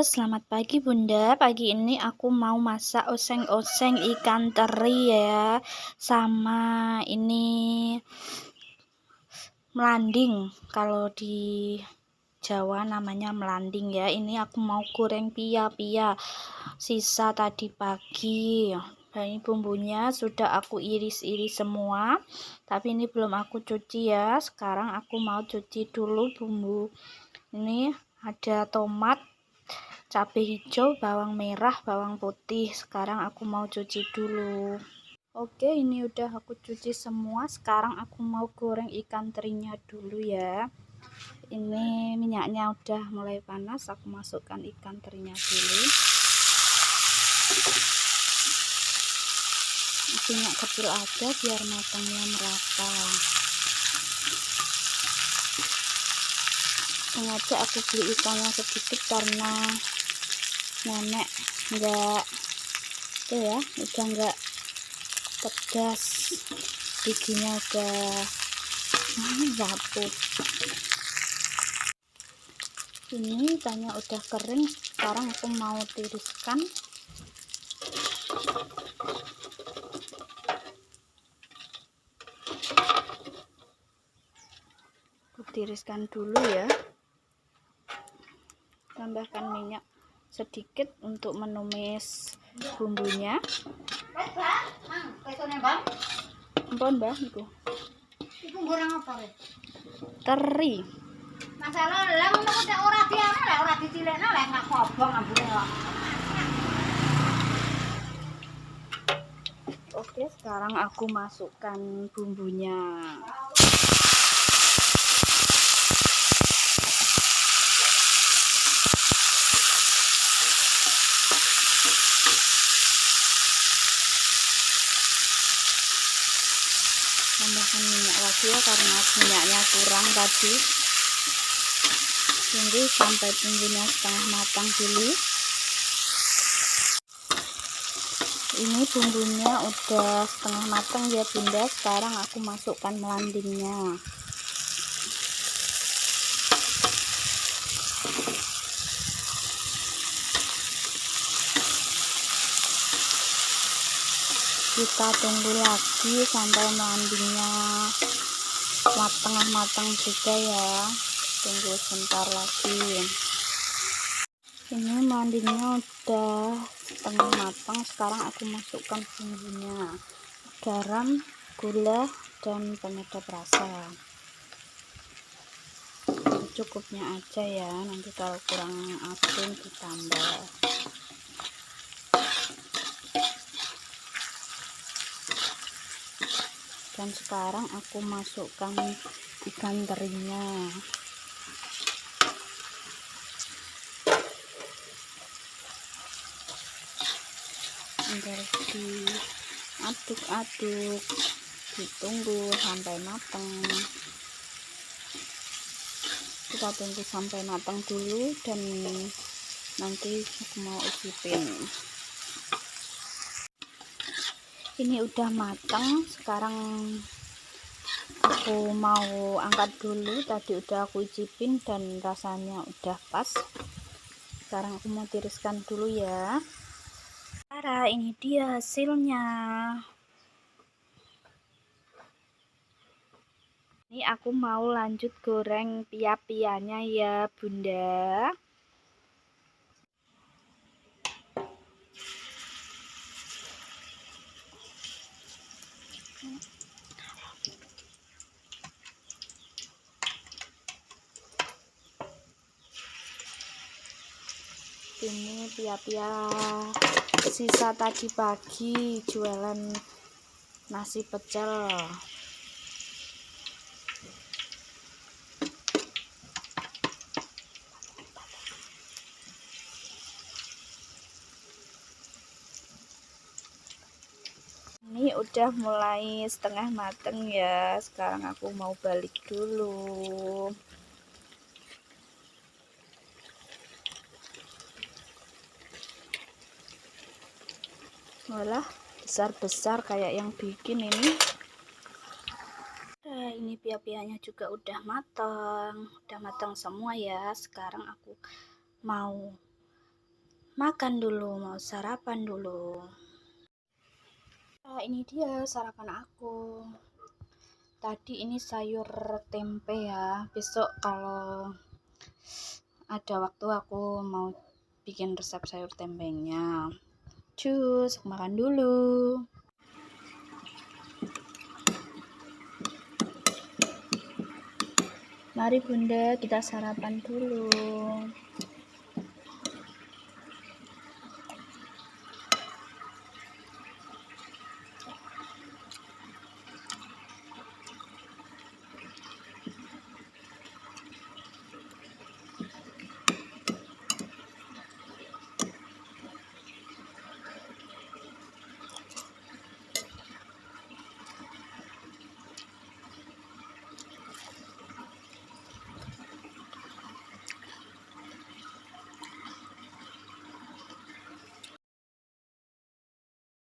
Selamat pagi Bunda. Pagi ini aku mau masak oseng-oseng ikan teri ya. Sama ini melanding. Kalau di Jawa namanya melanding ya. Ini aku mau goreng pia-pia. Sisa tadi pagi. Nah, ini bumbunya sudah aku iris-iris semua. Tapi ini belum aku cuci ya. Sekarang aku mau cuci dulu bumbu. Ini ada tomat, cabai hijau, bawang merah, bawang putih. Sekarang aku mau cuci dulu. Oke, ini udah aku cuci semua. Sekarang aku mau goreng ikan terinya dulu ya. Ini minyaknya udah mulai panas. Aku masukkan ikan terinya dulu. Minyak kecil aja biar matangnya merata. Sengaja aku beli ikannya sedikit karena nenek udah enggak pedas, giginya udah rapuh. Ini ikannya udah kering, sekarang aku mau tiriskan. Aku tiriskan dulu ya. Tambahkan minyak sedikit untuk menumis bumbunya. Ampun Mbah, iku goreng apa weh? Teri. Masalah lah ngono kok ora diane lek ora dicilekno lek gak kobong ambune kok. Oke, sekarang aku masukkan bumbunya. Tambahkan minyak lagi ya karena minyaknya kurang tadi. Tunggu sampai bumbunya setengah matang dulu. Ini bumbunya udah setengah matang ya Bunda. Sekarang aku masukkan melandingnya. Kita tunggu lagi sampai melandingnya tengah matang juga ya. Tunggu sebentar lagi. Ini melandingnya udah setengah matang. Sekarang aku masukkan bumbunya, garam, gula, dan penyedap rasa. Cukupnya aja ya, nanti kalau kurang asin ditambah. Dan sekarang aku masukkan ikan terinya. Diaduk-aduk, ditunggu sampai matang. Kita tunggu sampai matang dulu dan nanti aku mau icipin. Ini udah matang, sekarang aku mau angkat dulu. Tadi udah aku icipin dan rasanya udah pas. Sekarang aku mau tiriskan dulu ya. Ini dia hasilnya. Ini aku mau lanjut goreng pia-pianya ya Bunda. Ini pia-pia sisa tadi pagi jualan nasi pecel. Ini udah mulai setengah mateng ya. Sekarang aku mau balik dulu. Walah, besar-besar kayak yang bikin ini. Ini pia-pianya juga udah matang semua ya. Sekarang aku mau makan dulu, mau sarapan dulu. Nah, ini dia sarapan aku. Tadi ini sayur tempe ya. Besok kalau ada waktu aku mau bikin resep sayur tempenya. Cus, makan dulu. Mari Bunda, kita sarapan dulu.